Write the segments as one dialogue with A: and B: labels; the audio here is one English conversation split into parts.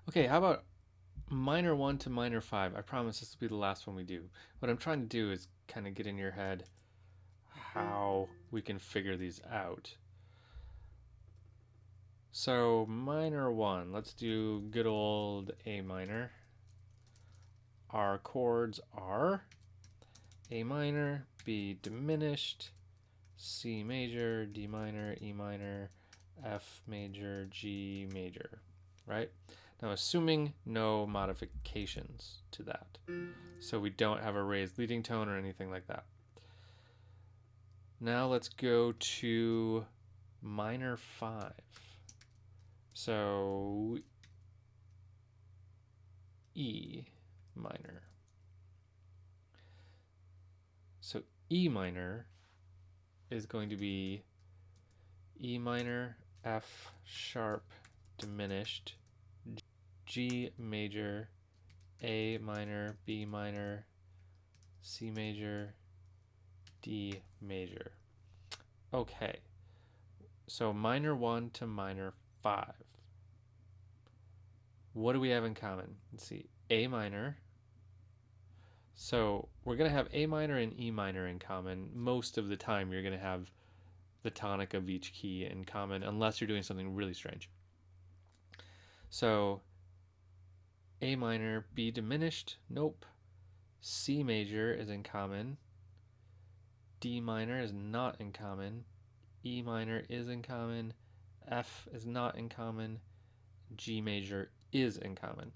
A: Okay, how about minor 1 to minor 5? I promise this will be the last one we do. What I'm trying to do is kind of get in your head how we can figure these out. So, minor 1, let's do good old A minor. Our chords are A minor, B diminished, C major, D minor, E minor, F major, G major, right? Now, assuming no modifications to that. So we don't have a raised leading tone or anything like that. Now let's go to minor 5. So E minor. So E minor is going to be E minor, F sharp diminished, G major, A minor, B minor, C major, D major. Okay, so minor 1 to minor 5. What do we have in common? Let's see, A minor. So we're going to have A minor and E minor in common. Most of the time, you're going to have the tonic of each key in common, unless you're doing something really strange. So A minor, B diminished, nope. C major is in common. D minor is not in common. E minor is in common. F is not in common. G major is in common.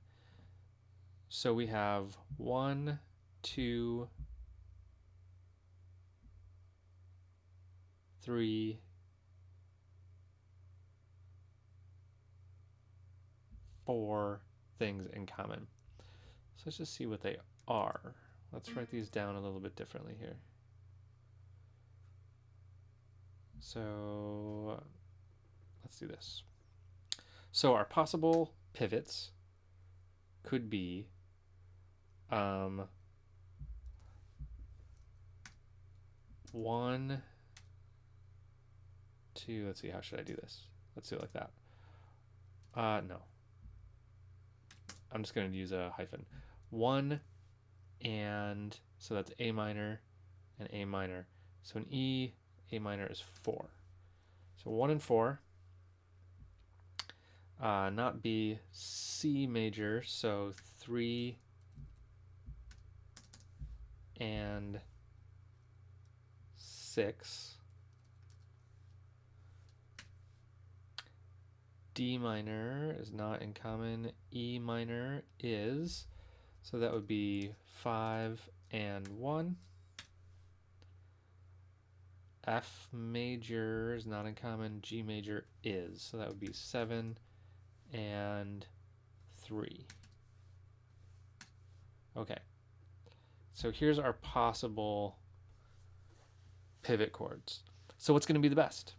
A: So we have 1, 2, 3, 4 things in common. So let's just see what they are. Let's write these down a little bit differently here. So let's do this. So our possible pivots could be 1, 2, let's see, how should I do this? Let's do it like that. No. I'm just going to use a hyphen. 1 and, so that's A minor and A minor. So in E, A minor is 4. So 1 and 4. Not B, C major, so 3 and 6. D minor is not in common. E minor is, so that would be 5 and 1. F major is not in common. G major is, so that would be 7 and 3. Okay, so here's our possible pivot chords. So what's going to be the best?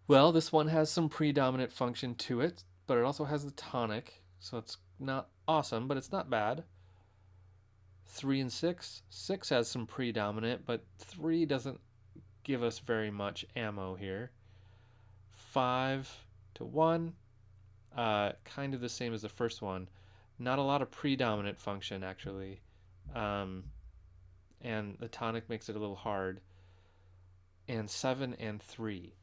A: Well, this one has some predominant function to it, but it also has the tonic, so it's not awesome, but it's not bad. 3 and 6. 6 has some predominant, but 3 doesn't give us very much ammo here. 5 to 1, kind of the same as the first one. Not a lot of predominant function, actually. And the tonic makes it a little hard. And 7 and 3.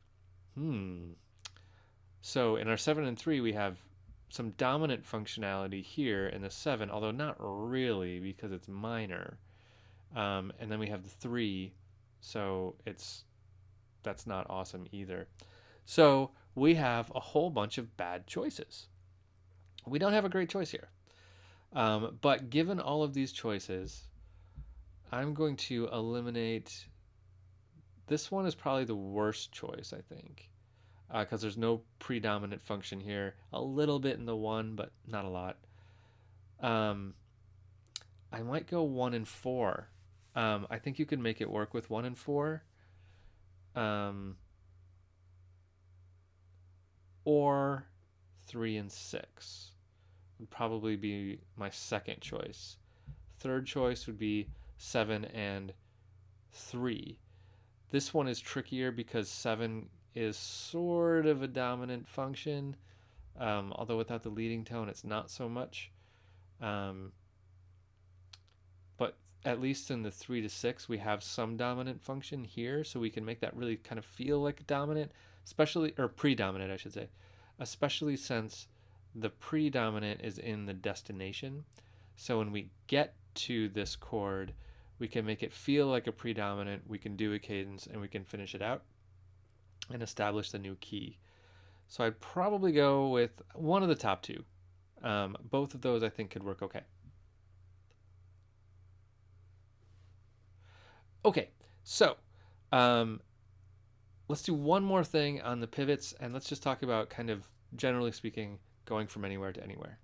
A: So in our 7 and 3, we have some dominant functionality here in the 7, although not really because it's minor. And then we have the 3, so that's not awesome either. So we have a whole bunch of bad choices. We don't have a great choice here. But given all of these choices, I'm going to eliminate. This one is probably the worst choice, I think, because there's no predominant function here. A little bit in the 1, but not a lot. I might go 1 and 4. I think you can make it work with 1 and 4. Or 3 and 6 would probably be my second choice. Third choice would be 7 and 3. This one is trickier because 7 is sort of a dominant function, Although without the leading tone, it's not so much. Um, but at least in the 3 to 6, we have some dominant function here, so we can make that really kind of feel like dominant, especially, or predominant, I should say, especially since the predominant is in the destination. So when we get to this chord, we can make it feel like a predominant, we can do a cadence, and we can finish it out and establish the new key. So I'd probably go with one of the top two. Both of those I think could work okay. Okay, so um, let's do one more thing on the pivots, and let's just talk about kind of generally speaking, going from anywhere to anywhere.